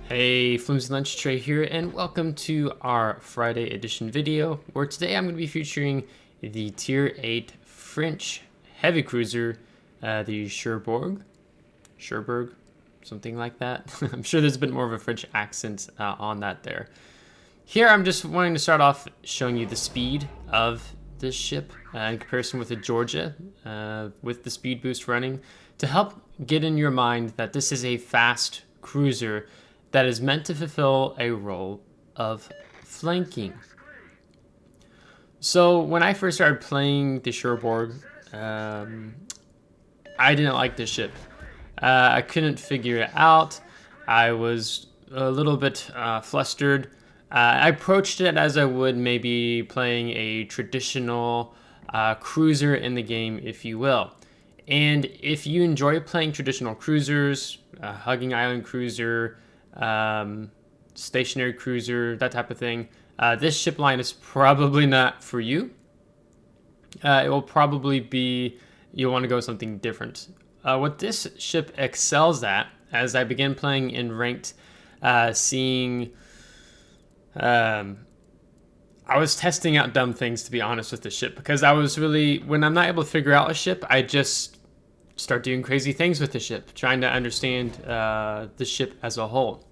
Hey, FlimsyLunchTray here, and welcome to our Friday edition video, where today I'm going to be featuring the Tier 8 French heavy cruiser, the Cherbourg, something like that. I'm sure there's a bit more of a French accent on that there. Here I'm just wanting to start off showing you the speed of this ship in comparison with the Georgia, with the speed boost running, to help get in your mind that this is a fast cruiser that is meant to fulfill a role of flanking. So when I first started playing the Cherbourg, I didn't like this ship. I couldn't figure it out. I was a little bit flustered. I approached it as I would maybe playing a traditional cruiser in the game, if you will. And if you enjoy playing traditional cruisers, hugging island cruiser, stationary cruiser, that type of thing, this ship line is probably not for you. It will probably be, you'll want to go something different. What this ship excels at, as I began playing in ranked, seeing, I was testing out dumb things, to be honest, with the ship, because I was really, when I'm not able to figure out a ship, I just start doing crazy things with the ship, trying to understand the ship as a whole.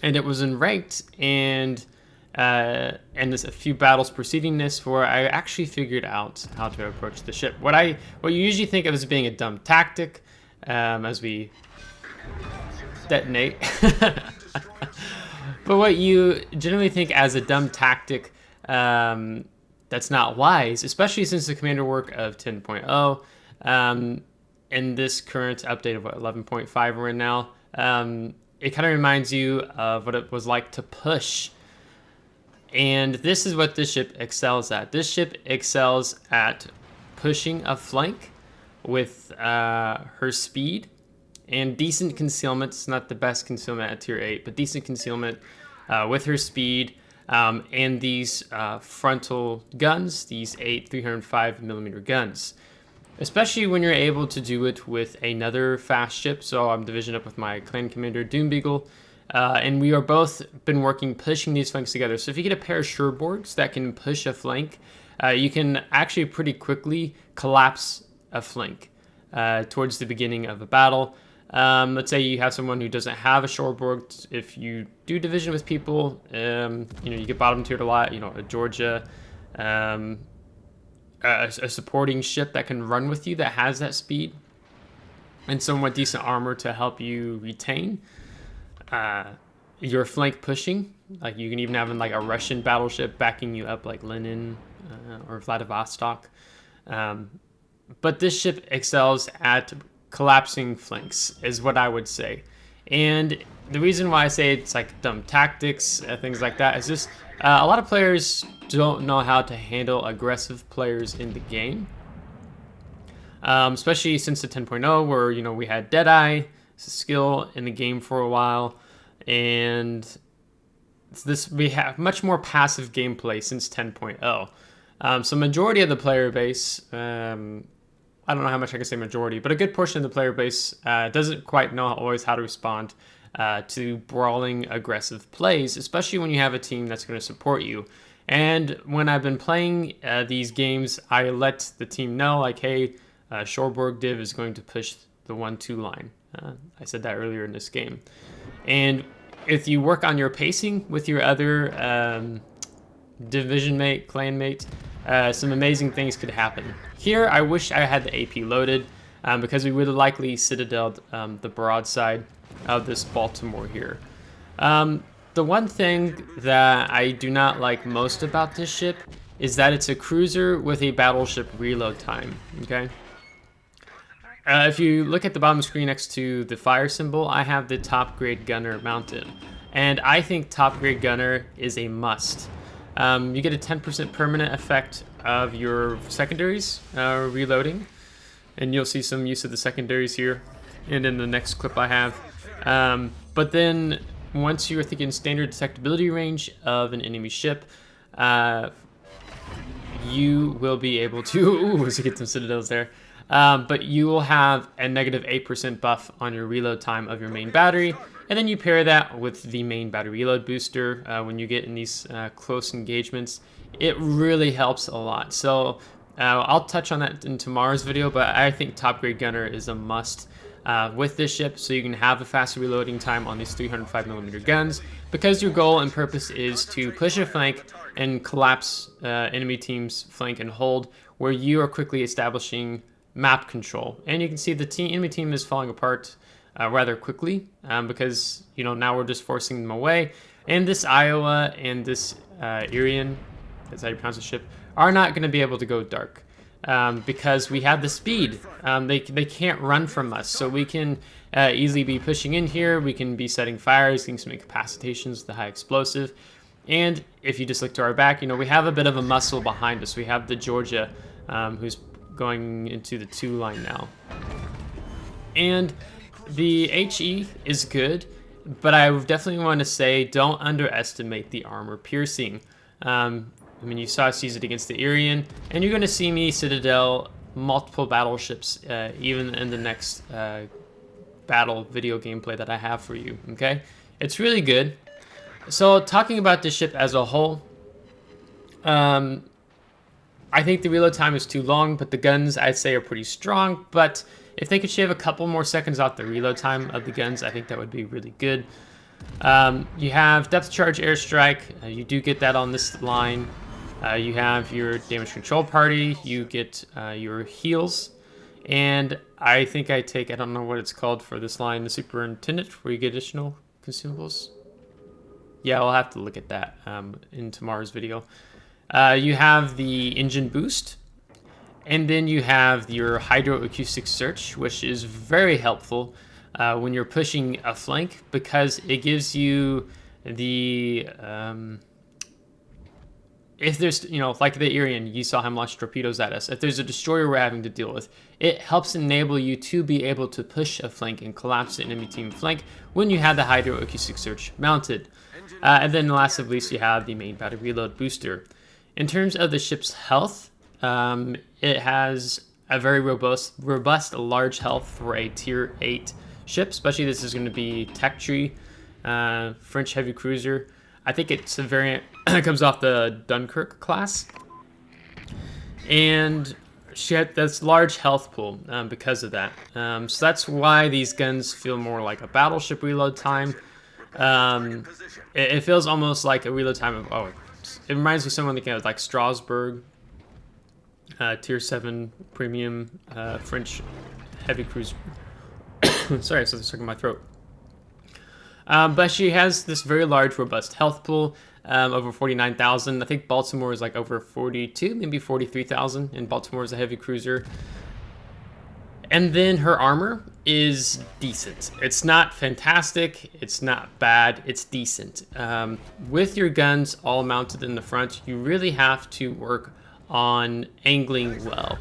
And it was in ranked and there's a few battles preceding this where I actually figured out how to approach the ship. What you usually think of as being a dumb tactic, as we detonate, but what you generally think as a dumb tactic, that's not wise, especially since the commander work of 10.0. In this current update of 11.5 we're in now, it kind of reminds you of what it was like to push. And this is what this ship excels at. This ship excels at pushing a flank with her speed and decent concealment. It's not the best concealment at tier 8, but decent concealment with her speed and these frontal guns, these 8 305mm guns. Especially when you're able to do it with another fast ship. So I'm division up with my clan commander, Doombeagle. And we are both been working pushing these flanks together. So if you get a pair of Cherbourgs that can push a flank, you can actually pretty quickly collapse a flank towards the beginning of a battle. Let's say you have someone who doesn't have a Cherbourg. If you do division with people, you get bottom tiered a lot, a Georgia, a supporting ship that can run with you that has that speed and somewhat decent armor to help you retain your flank pushing. Like you can even have like a Russian battleship backing you up, like Lenin or Vladivostok. But this ship excels at collapsing flanks, is what I would say. And the reason why I say it's like dumb tactics, things like that, is just a lot of players don't know how to handle aggressive players in the game. Especially since the 10.0, where we had Deadeye skill in the game for a while, and we have much more passive gameplay since 10.0. So majority of the player base, I don't know how much I can say majority, but a good portion of the player base doesn't quite know always how to respond to brawling aggressive plays, especially when you have a team that's going to support you. And when I've been playing these games, I let the team know, like, hey, Cherbourg div is going to push the 1-2 line. I said that earlier in this game. And if you work on your pacing with your other division mate, clan mate, some amazing things could happen. Here, I wish I had the AP loaded because we would have likely citadeled the broadside of this Baltimore here. The one thing that I do not like most about this ship is that it's a cruiser with a battleship reload time, okay? If you look at the bottom screen next to the fire symbol, I have the top grade gunner mounted. And I think top grade gunner is a must. You get a 10% permanent effect of your secondaries reloading. And you'll see some use of the secondaries here and in the next clip I have. But then once you're thinking standard detectability range of an enemy ship, you will be able to, ooh, so get some citadels there. But you will have a negative 8% buff on your reload time of your main battery, And then you pair that with the main battery reload booster when you get in these close engagements. It really helps a lot. So I'll touch on that in tomorrow's video, but I think Top Grade Gunner is a must with this ship, so you can have a faster reloading time on these 305mm guns, because your goal and purpose is to push a flank and collapse enemy team's flank and hold, where you are quickly establishing map control. And you can see the enemy team is falling apart rather quickly because now we're just forcing them away. And this Iowa and this Irian, that's how you pronounce the ship, are not going to be able to go dark because we have the speed. They can't run from us, so we can easily be pushing in here. We can be setting fires, getting some incapacitations with the high explosive. And if you just look to our back, we have a bit of a muscle behind us. We have the Georgia who's going into the 2 line now. And the HE is good, but I definitely want to say don't underestimate the armor piercing. You saw us use it against the Irian, and you're going to see me Citadel multiple battleships even in the next battle video gameplay that I have for you, okay? It's really good. So talking about this ship as a whole, I think the reload time is too long, but the guns I'd say are pretty strong. But if they could shave a couple more seconds off the reload time of the guns, I think that would be really good. You have depth charge airstrike. You do get that on this line. You have your damage control party. You get your heals. And I think I don't know what it's called for this line, the superintendent, where you get additional consumables. Yeah, I'll have to look at that in tomorrow's video. You have the engine boost, and then you have your hydroacoustic search, which is very helpful when you're pushing a flank, because it gives you the if there's like the Irian, you saw him launch torpedoes at us. If there's a destroyer we're having to deal with, it helps enable you to be able to push a flank and collapse the enemy team flank when you have the hydroacoustic search mounted. And then last but not least, you have the main battery reload booster. In terms of the ship's health, it has a very robust, large health for a tier 8 ship. Especially this is going to be Tech Tree, French heavy cruiser. I think it's a variant that comes off the Dunkirk class, and she had this large health pool because of that. So that's why these guns feel more like a battleship reload time. It feels almost like a reload time of it reminds me of someone like Strasbourg, tier 7 premium French heavy cruiser. Sorry, so stuck in my throat. But she has this very large, robust health pool, over 49,000. I think Baltimore is like over 42, maybe 43,000, and Baltimore is a heavy cruiser. And then her armor is decent. It's not fantastic, it's not bad, it's decent. With your guns all mounted in the front, you really have to work on angling well.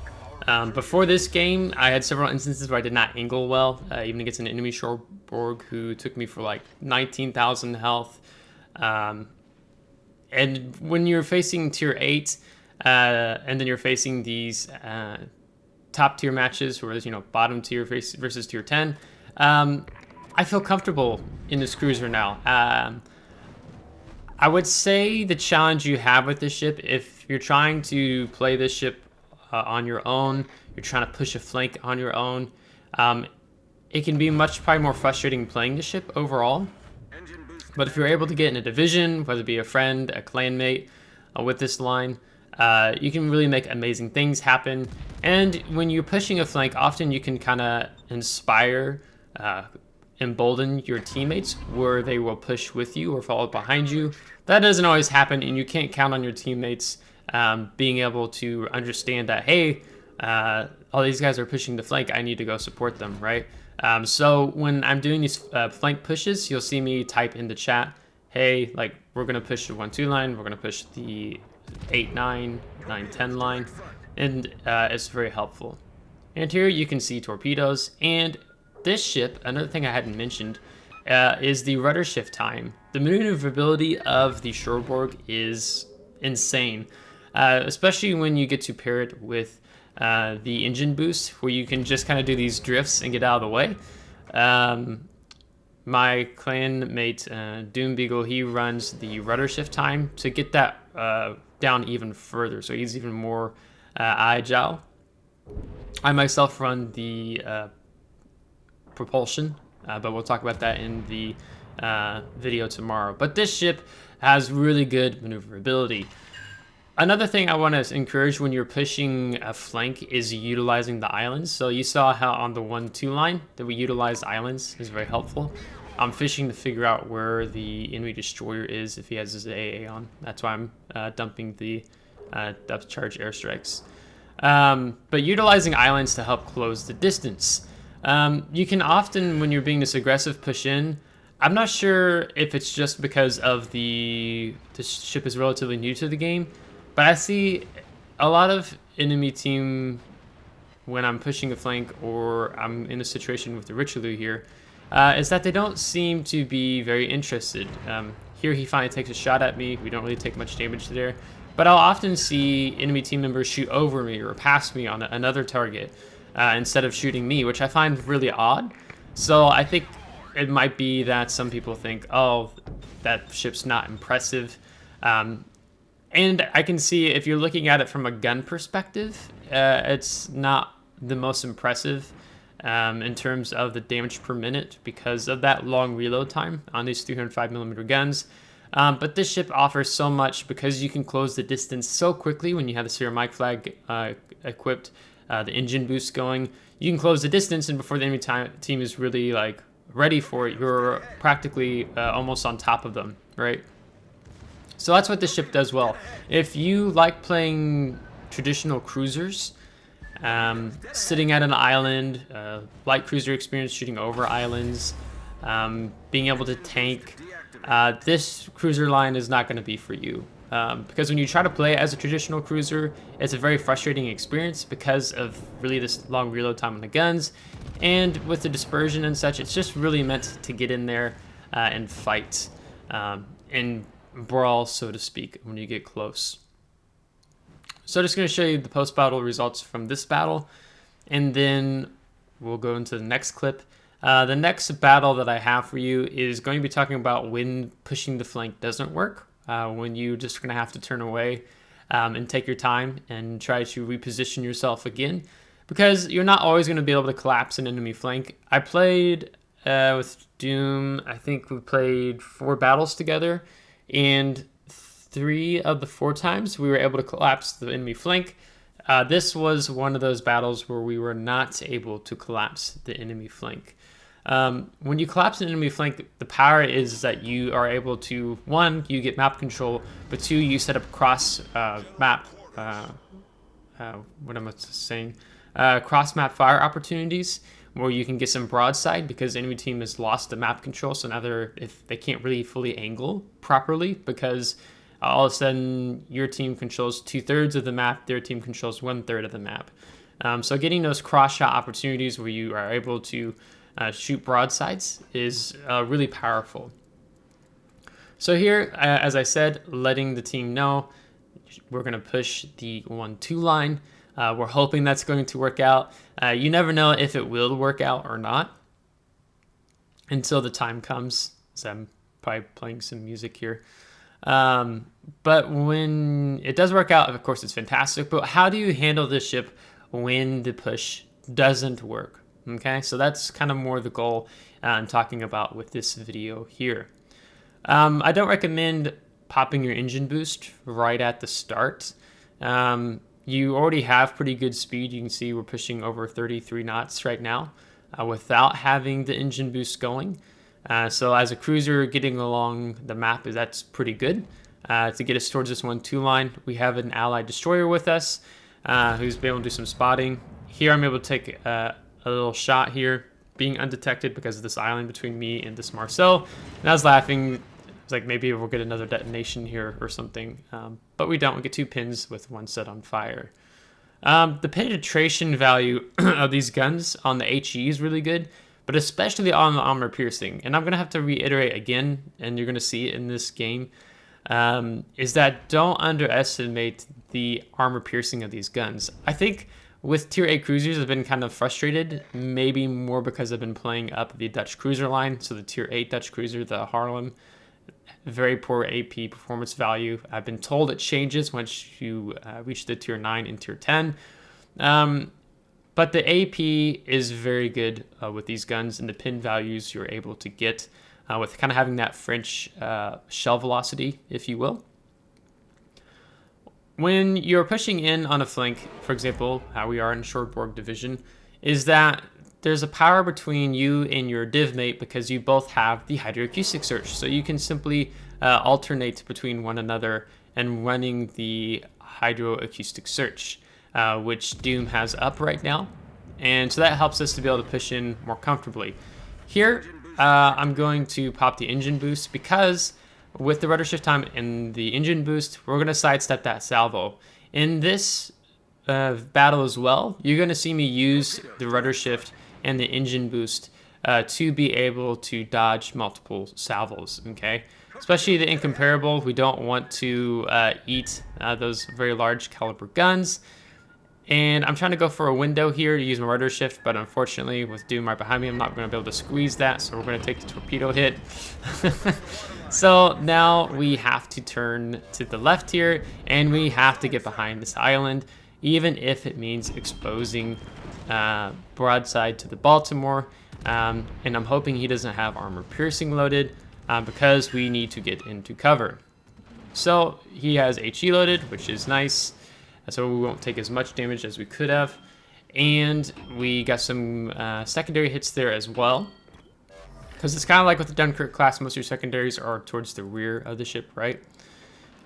Before this game, I had several instances where I did not angle well, even against an enemy Cherbourg who took me for like 19,000 health. And when you're facing tier 8, and then you're facing these top tier matches, where there's bottom tier versus tier 10, I feel comfortable in this cruiser now. I would say the challenge you have with this ship, if you're trying to play this ship on your own, you're trying to push a flank on your own, it can be probably more frustrating playing the ship overall. But if you're able to get in a division, whether it be a friend, a clanmate, with this line, you can really make amazing things happen. And when you're pushing a flank, often you can kind of inspire, embolden your teammates, where they will push with you or follow behind you. That doesn't always happen, and you can't count on your teammates being able to understand that, hey, all these guys are pushing the flank, I need to go support them, right? So when I'm doing these flank pushes, you'll see me type in the chat, hey, like, we're going to push the 1-2 line, we're going to push the 8-9, 9-10 line, and it's very helpful. And here you can see torpedoes, and this ship, another thing I hadn't mentioned, is the rudder shift time. The maneuverability of the Cherbourg is insane, especially when you get to pair it with the engine boost, where you can just kind of do these drifts and get out of the way. my clan mate, Doom Beagle, he runs the rudder shift time to get that down even further, so he's even more agile. I myself run the propulsion, but we'll talk about that in the video tomorrow. But this ship has really good maneuverability. Another thing I want to encourage when you're pushing a flank is utilizing the islands. So you saw how on the 1-2 line that we utilized islands is very helpful. I'm fishing to figure out where the enemy destroyer is if he has his AA on. That's why I'm dumping the depth charge airstrikes. But utilizing islands to help close the distance. You can often, when you're being this aggressive, push in. I'm not sure if it's just because of the ship is relatively new to the game, but I see a lot of enemy team when I'm pushing a flank or I'm in a situation with the Richelieu here, is that they don't seem to be very interested. Here he finally takes a shot at me. We don't really take much damage there, but I'll often see enemy team members shoot over me or past me on another target instead of shooting me, which I find really odd. So I think it might be that some people think, oh, that ship's not impressive. And I can see if you're looking at it from a gun perspective, it's not the most impressive in terms of the damage per minute because of that long reload time on these 305mm guns. But this ship offers so much because you can close the distance so quickly when you have the ceramic flag equipped, the engine boost going. You can close the distance, and before the enemy team is really like ready for it, you're practically almost on top of them, right? So that's what this ship does well. If you like playing traditional cruisers, sitting at an island, light cruiser experience, shooting over islands, being able to tank, this cruiser line is not going to be for you. Because when you try to play as a traditional cruiser, it's a very frustrating experience because of really this long reload time on the guns. And with the dispersion and such, it's just really meant to get in there and fight and brawl, so to speak, when you get close. So I'm just going to show you the post-battle results from this battle, and then we'll go into the next clip. The next battle that I have for you is going to be talking about when pushing the flank doesn't work, when you just going to have to turn away and take your time and try to reposition yourself again, because you're not always going to be able to collapse an enemy flank. I played with Doom, I think we played 4 battles together, and 3 of the 4 times we were able to collapse the enemy flank. This was one of those battles where we were not able to collapse the enemy flank. When you collapse an enemy flank, the power is that you are able to, 1, you get map control, but 2, you set up cross map, what am I saying? Cross map fire opportunities where you can get some broadside because the enemy team has lost the map control. So now if they can't really fully angle properly because all of a sudden your team controls 2/3 of the map, their team controls 1/3 of the map. So getting those cross shot opportunities where you are able to shoot broadsides is really powerful. So here, as I said, letting the team know we're going to push the 1-2 line. We're hoping that's going to work out. You never know if it will work out or not until the time comes. So I'm probably playing some music here. But when it does work out, of course, it's fantastic. But how do you handle this ship when the push doesn't work? Okay, so that's kind of more the goal I'm talking about with this video here. I don't recommend popping your engine boost right at the start. You already have pretty good speed. You can see we're pushing over 33 knots right now without having the engine boost going. So as a cruiser getting along the map, that's pretty good. To get us towards this 1-2 line, we have an allied destroyer with us who's been able to do some spotting. Here I'm able to take a little shot here, being undetected because of this island between me and this Marcel. And I was laughing. It's like maybe we'll get another detonation here or something, but we don't. We get 2 pins with 1 set on fire. The penetration value of these guns on the HE is really good, but especially on the armor piercing. And I'm going to have to reiterate again, and you're going to see it in this game, is that don't underestimate the armor piercing of these guns. I think With tier 8 cruisers, I've been kind of frustrated, maybe more because I've been playing up the Dutch cruiser line. So the tier 8 Dutch cruiser, the Haarlem, very poor AP performance value. I've been told it changes once you reach the tier 9 and tier 10. But the AP is very good with these guns, and the pin values you're able to get with kind of having that French shell velocity, if you will. When you're pushing in on a flank, for example, how we are in Cherbourg division, is that there's a power between you and your div mate because you both have the hydroacoustic search. So you can simply alternate between one another and running the hydroacoustic search, which Doom has up right now. And so that helps us to be able to push in more comfortably. Here, I'm going to pop the engine boost because with the rudder shift time and the engine boost, we're going to sidestep that salvo. In this battle as well, you're going to see me use the rudder shift and the engine boost to be able to dodge multiple salvos, okay? Especially the incomparable, we don't want to eat those very large caliber guns. And I'm trying to go for a window here to use my rudder shift, but unfortunately with Doom right behind me, I'm not going to be able to squeeze that, so we're going to take the torpedo hit. So now we have to turn to the left here, and we have to get behind this island, even if it means exposing broadside to the Baltimore. And I'm hoping he doesn't have armor piercing loaded because we need to get into cover. So he has HE loaded, which is nice. So we won't take as much damage as we could have. And we got some secondary hits there as well. Because it's kind of like with the Dunkirk class, most of your secondaries are towards the rear of the ship, right?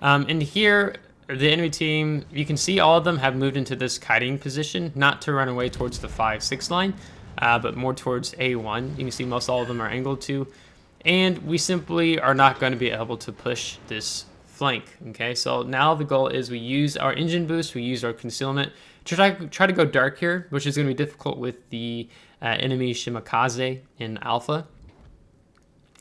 And here, the enemy team, you can see all of them have moved into this kiting position, not to run away towards the 5-6 line, but more towards A1. You can see most all of them are angled to. And we simply are not going to be able to push this flank, okay? So now the goal is we use our engine boost, we use our concealment to try to go dark here, which is going to be difficult with the enemy Shimakaze in Alpha.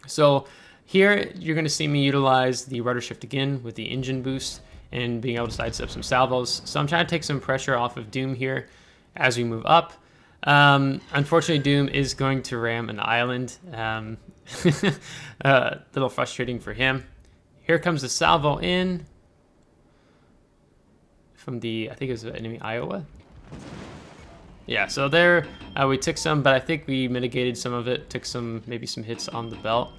So here you're going to see me utilize the rudder shift again with the engine boost and being able to sidestep some salvos. So I'm trying to take some pressure off of Doom here as we move up. Unfortunately, Doom is going to ram an island. A little frustrating for him. Here comes the salvo in from the, I think it was the enemy Iowa. Yeah, so there we took some, but I think we mitigated some of it, took maybe some hits on the belt.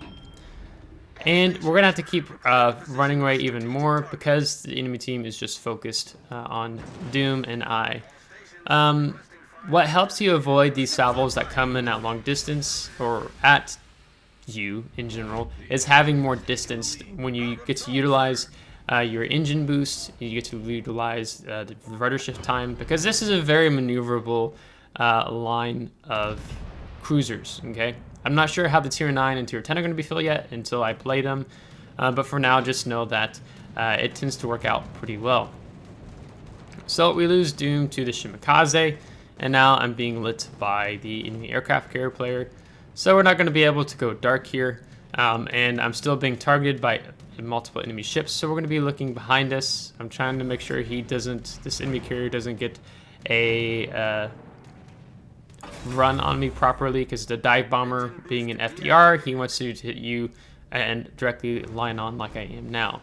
And we're going to have to keep running away even more because the enemy team is just focused on Doom and I. What helps you avoid these salvos that come in at long distance or at you in general is having more distance when you get to utilize your engine boost. You get to utilize the rudder shift time because this is a very maneuverable line of cruisers, okay? I'm not sure how the tier 9 and tier 10 are going to be filled yet until I play them, but for now just know that it tends to work out pretty well. So we lose Doom to the Shimakaze, and now I'm being lit by the enemy aircraft carrier player. So we're not going to be able to go dark here, and I'm still being targeted by multiple enemy ships, so we're going to be looking behind us. I'm trying to make sure this enemy carrier doesn't get a run on me properly, because the dive bomber being an FDR, he wants to hit you and directly line on like I am now.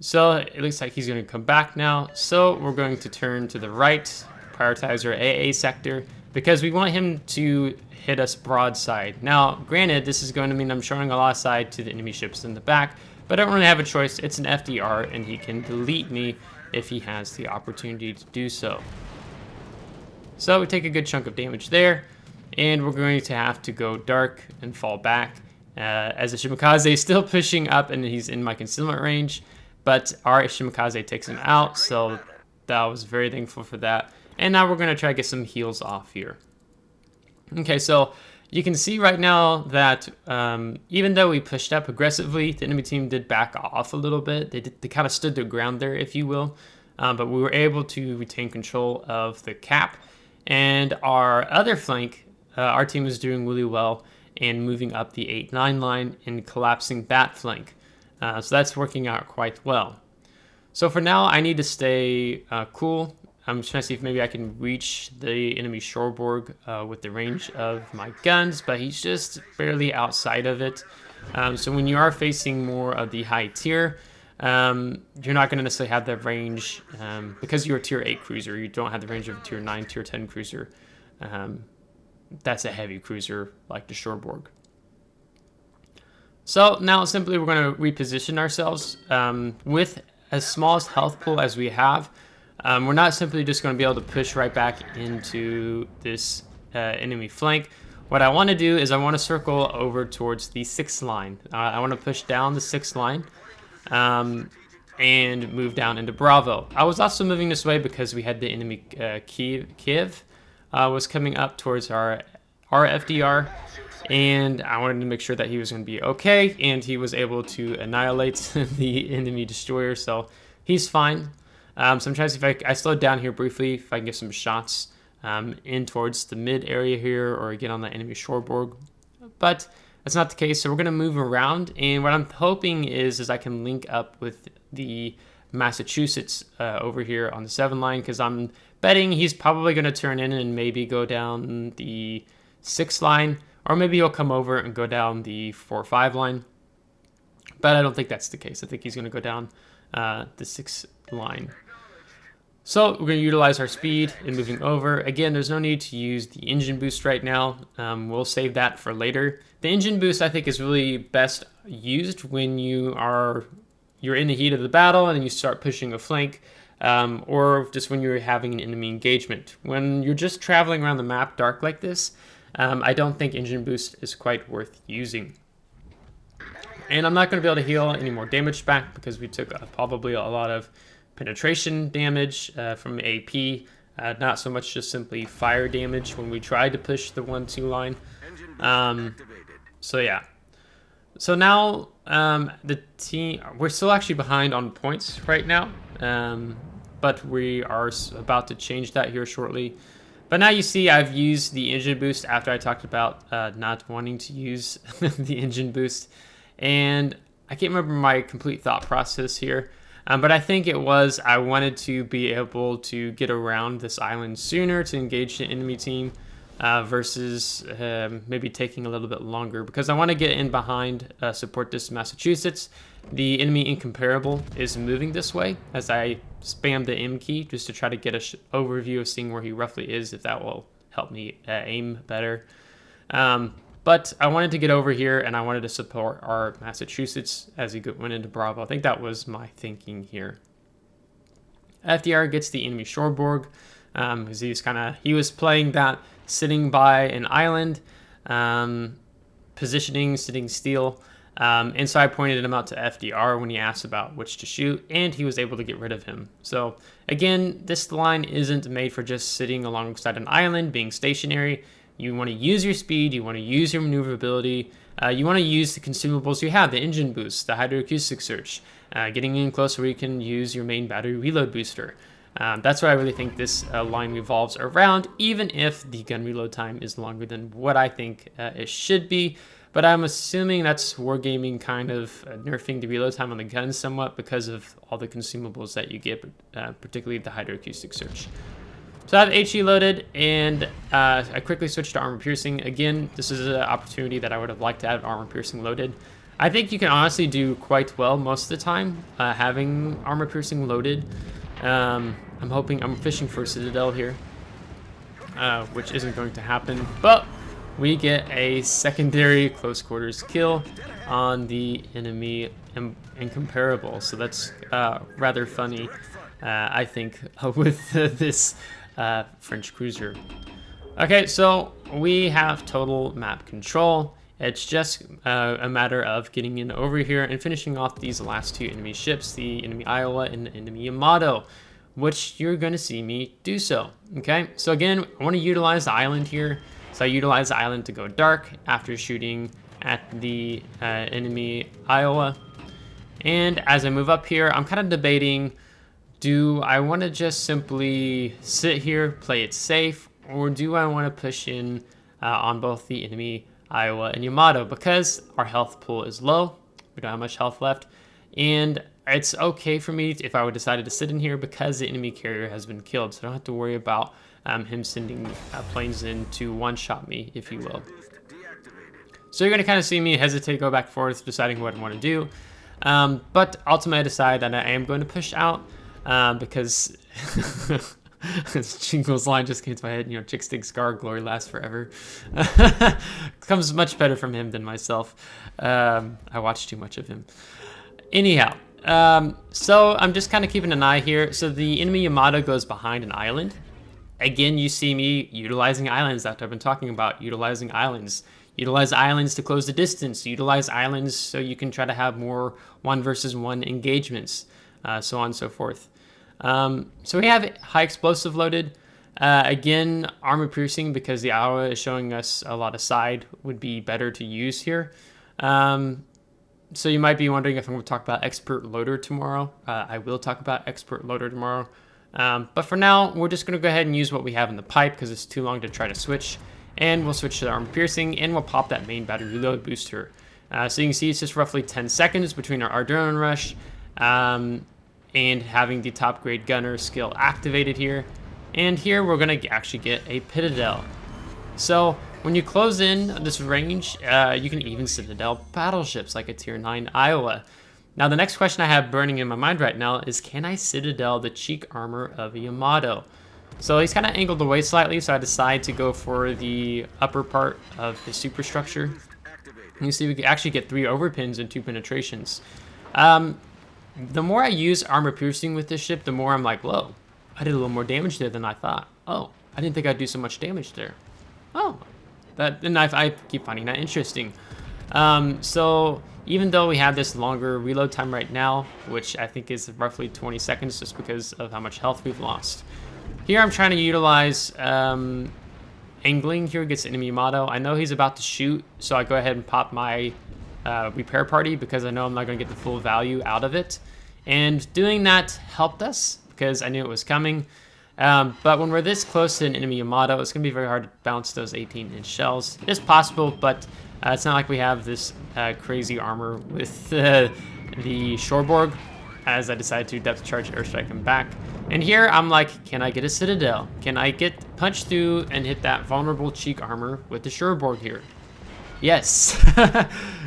So it looks like he's going to come back now, so we're going to turn to the right, prioritize our AA sector, because we want him to hit us broadside. Now, granted, this is going to mean I'm showing a lot of side to the enemy ships in the back, but I don't really have a choice. It's an FDR, and he can delete me if he has the opportunity to do so. So we take a good chunk of damage there, and we're going to have to go dark and fall back. As the Shimakaze is still pushing up, and he's in my concealment range, but our Shimakaze takes him out, so that was very thankful for that. And now we're going to try to get some heals off here. Okay, so you can see right now that even though we pushed up aggressively, the enemy team did back off a little bit. They kind of stood their ground there, if you will. But we were able to retain control of the cap. And our other flank, our team is doing really well in moving up the 8-9 line and collapsing that flank. So that's working out quite well. So for now, I need to stay cool. I'm just trying to see if maybe I can reach the enemy Cherbourg with the range of my guns, but he's just barely outside of it. So when you are facing more of the high tier, you're not going to necessarily have that range because you're a tier 8 cruiser. You don't have the range of a tier 9, tier 10 cruiser. That's a heavy cruiser like the Cherbourg. So now simply we're going to reposition ourselves with as small as health pool as we have. We're not simply just going to be able to push right back into this enemy flank. What I want to do is I want to circle over towards the 6th line. I want to push down the 6th line and move down into Bravo. I was also moving this way because we had the enemy Kiev was coming up towards our FDR, and I wanted to make sure that he was going to be okay, and he was able to annihilate the enemy destroyer, so he's fine. So I'm trying to see if I slowed down here briefly, if I can get some shots in towards the mid area here, or get on the enemy Cherbourg, but that's not the case. So we're going to move around, and what I'm hoping is I can link up with the Massachusetts over here on the 7 line, because I'm betting he's probably going to turn in and maybe go down the 6 line, or maybe he'll come over and go down the 4-5 line, but I don't think that's the case. I think he's going to go down the 6 line. So we're going to utilize our speed in moving over. Again, there's no need to use the engine boost right now. We'll save that for later. The engine boost, I think, is really best used when you're in the heat of the battle and you start pushing a flank, or just when you're having an enemy engagement. When you're just traveling around the map dark like this, I don't think engine boost is quite worth using. And I'm not going to be able to heal any more damage back because we took probably a lot of penetration damage from AP, not so much just simply fire damage when we tried to push the 1-2 line. So yeah. So now the team, we're still actually behind on points right now, but we are about to change that here shortly. But now you see I've used the engine boost after I talked about not wanting to use the engine boost. And I can't remember my complete thought process here, but I think it was I wanted to be able to get around this island sooner to engage the enemy team versus maybe taking a little bit longer, because I want to get in behind, support this Massachusetts. The enemy Incomparable is moving this way as I spam the M key just to try to get an overview of seeing where he roughly is, if that will help me aim better. But I wanted to get over here, and I wanted to support our Massachusetts as he went into Bravo. I think that was my thinking here. FDR gets the enemy Cherbourg, because he was playing that sitting by an island, positioning, sitting still. And so I pointed him out to FDR when he asked about which to shoot, and he was able to get rid of him. So again, this line isn't made for just sitting alongside an island, being stationary. You want to use your speed, you want to use your maneuverability, you want to use the consumables you have, the engine boost, the hydroacoustic search, getting in close where you can use your main battery reload booster. That's what I really think this line revolves around, even if the gun reload time is longer than what I think it should be. But I'm assuming that's wargaming kind of nerfing the reload time on the gun somewhat because of all the consumables that you get, particularly the hydroacoustic search. So I have HE loaded, and I quickly switched to armor piercing. Again, this is an opportunity that I would have liked to have armor piercing loaded. I think you can honestly do quite well most of the time having armor piercing loaded. I'm fishing for a Citadel here, which isn't going to happen, but we get a secondary close quarters kill on the enemy Incomparable. So that's rather funny, I think, with this French cruiser. Okay, so we have total map control. It's just a matter of getting in over here and finishing off these last two enemy ships, the enemy Iowa and the enemy Yamato, which you're going to see me do so. Okay, so again, I want to utilize the island here. So I utilize the island to go dark after shooting at the enemy Iowa. And as I move up here, I'm kind of debating, do I want to just simply sit here, play it safe, or do I want to push in on both the enemy Iowa and Yamato? Because our health pool is low, we don't have much health left, and it's okay for me if I would decided to sit in here because the enemy carrier has been killed, so I don't have to worry about him sending planes in to one-shot me, if you will. So you're going to kind of see me hesitate, go back and forth, deciding what I want to do. But ultimately I decide that I am going to push out because Jingle's line just came to my head, you know, chick stick scar, glory lasts forever. Comes much better from him than myself. I watch too much of him. Anyhow, so I'm just kind of keeping an eye here. So the enemy Yamato goes behind an island. Again, you see me utilizing islands that I've been talking about, utilizing islands. Utilize islands to close the distance. Utilize islands so you can try to have more 1-versus-1 engagements, so on and so forth. So we have high explosive loaded. Again, armor piercing because the aura is showing us a lot of side would be better to use here. So you might be wondering if I'm going to talk about expert loader tomorrow. I will talk about expert loader tomorrow. But for now, we're just going to go ahead and use what we have in the pipe because it's too long to try to switch. And we'll switch to the armor piercing and we'll pop that main battery reload booster. So you can see it's just roughly 10 seconds between our adrenaline rush and having the top grade gunner skill activated here. And here we're going to actually get a Citadel. So when you close in this range, you can even Citadel battleships like a tier 9 Iowa. Now the next question I have burning in my mind right now is, can I Citadel the cheek armor of a Yamato? So he's kind of angled away slightly, so I decide to go for the upper part of his superstructure. You see we can actually get 3 overpins and 2 penetrations. The more I use armor piercing with this ship, the more I'm like, whoa, I did a little more damage there than I thought. Oh, I didn't think I'd do so much damage there. Oh, and I keep finding that interesting. So even though we have this longer reload time right now, which I think is roughly 20 seconds just because of how much health we've lost. Here I'm trying to utilize angling here against enemy Yamato. I know he's about to shoot, so I go ahead and pop my repair party because I know I'm not going to get the full value out of it. And doing that helped us because I knew it was coming. But when we're this close to an enemy Yamato, it's going to be very hard to bounce those 18-inch shells. It is possible, but it's not like we have this crazy armor with the Cherbourg, as I decided to depth charge airstrike him back. And here I'm like, can I get a Citadel? Can I get punched through and hit that vulnerable cheek armor with the Cherbourg here? Yes.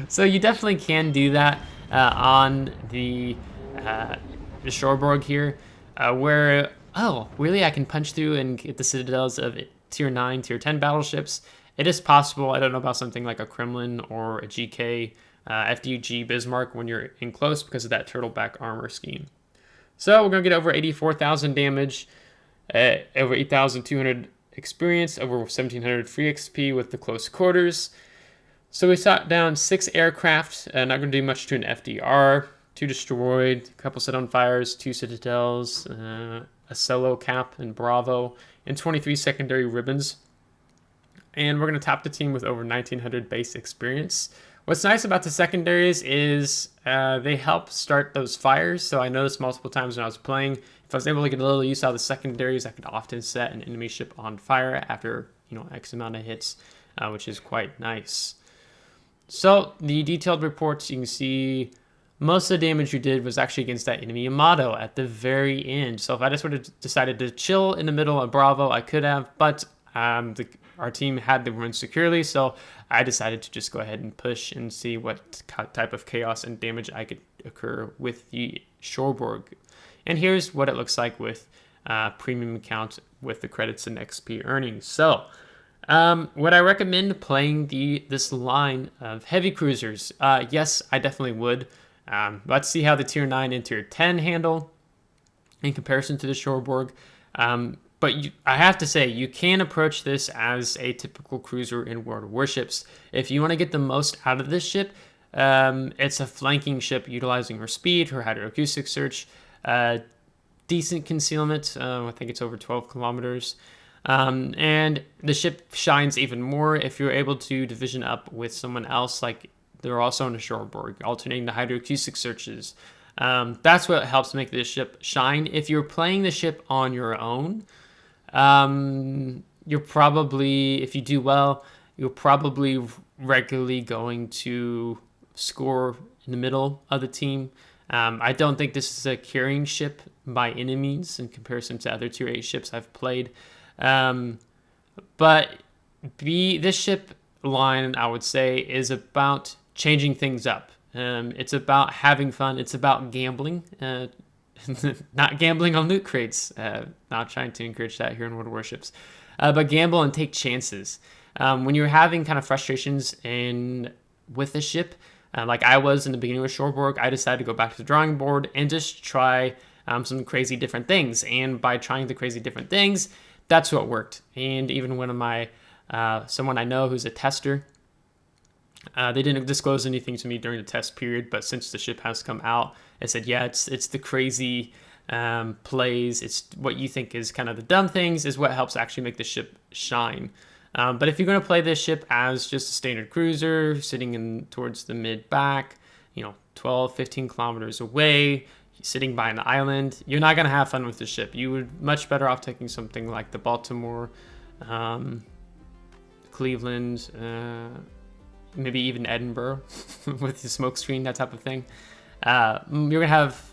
So you definitely can do that on the Cherbourg here, where, oh, really I can punch through and get the Citadels of tier 9, tier 10 battleships. It is possible. I don't know about something like a Kremlin or a GK, FDG Bismarck when you're in close because of that turtleback armor scheme. So we're going to get over 84,000 damage, over 8,200 experience, over 1,700 free XP with the close quarters. So we shot down 6 aircraft, not going to do much to an FDR, 2 destroyed, a couple set on fires, 2 Citadels, a solo cap and Bravo, and 23 secondary ribbons. And we're going to top the team with over 1,900 base experience. What's nice about the secondaries is they help start those fires. So I noticed multiple times when I was playing, if I was able to get a little use out of the secondaries, I could often set an enemy ship on fire after, you know, X amount of hits, which is quite nice. So the detailed reports, you can see most of the damage you did was actually against that enemy Yamato at the very end. So if I just would have decided to chill in the middle of Bravo, I could have, but our team had the run securely, so I decided to just go ahead and push and see what type of chaos and damage I could occur with the Cherbourg. And here's what it looks like with premium account with the credits and XP earnings. So would I recommend playing this line of heavy cruisers? Yes, I definitely would. Let's see how the tier 9 and tier 10 handle in comparison to the Cherbourg. But I have to say, you can approach this as a typical cruiser in World of Warships. If you want to get the most out of this ship, it's a flanking ship utilizing her speed, her hydroacoustic search, decent concealment. I think it's over 12 kilometers. And the ship shines even more if you're able to division up with someone else, like they're also on the Cherbourg, alternating the hydroacoustic searches. That's what helps make this ship shine. If you're playing the ship on your own, you're probably, if you do well, you're probably regularly going to score in the middle of the team. I don't think this is a carrying ship by any means in comparison to other tier 8 ships I've played. But this ship line, I would say, is about changing things up. It's about having fun. It's about gambling. Not gambling on loot crates. Not trying to encourage that here in World of Warships. But gamble and take chances. When you're having kind of frustrations with the ship, like I was in the beginning with Cherbourg, I decided to go back to the drawing board and just try some crazy different things. And by trying the crazy different things, that's what worked. And even one of my, someone I know who's a tester, they didn't disclose anything to me during the test period, but since the ship has come out, I said, yeah, it's the crazy plays. It's what you think is kind of the dumb things is what helps actually make the ship shine. But if you're going to play this ship as just a standard cruiser, sitting in towards the mid-back, 12, 15 kilometers away, sitting by an island, you're not going to have fun with the ship. You would much better off taking something like the Baltimore, Cleveland, maybe even Edinburgh with the smoke screen, that type of thing. You're going to have,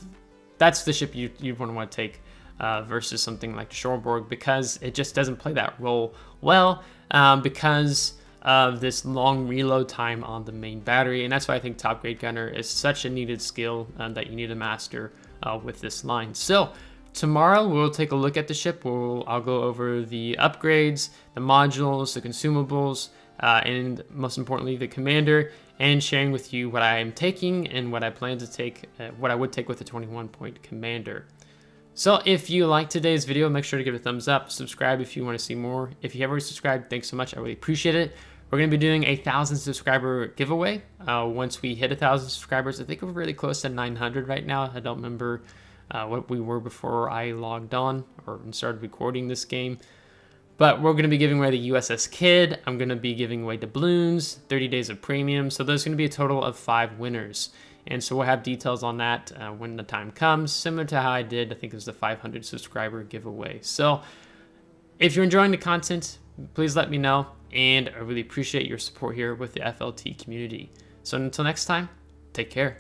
that's the ship you want to take versus something like Cherbourg, because it just doesn't play that role well because of this long reload time on the main battery. And that's why I think top grade gunner is such a needed skill that you need to master with this line. So tomorrow we'll take a look at the ship. I'll go over the upgrades, the modules, the consumables, and most importantly the commander, and sharing with you what I am taking and what I plan to take, what I would take with the 21-point commander. So if you liked today's video, make sure to give it a thumbs up, subscribe if you want to see more. If you haven't already subscribed, thanks so much, I really appreciate it. We're going to be doing a 1,000 subscriber giveaway once we hit 1,000 subscribers. I think we're really close to 900 right now. I don't remember what we were before I logged on or started recording this game. But we're going to be giving away the USS Kid. I'm going to be giving away doubloons, 30 days of premium. So there's going to be a total of 5 winners. And so we'll have details on that when the time comes, similar to how I did, I think it was the 500 subscriber giveaway. So if you're enjoying the content, please let me know. And I really appreciate your support here with the FLT community. So until next time, take care.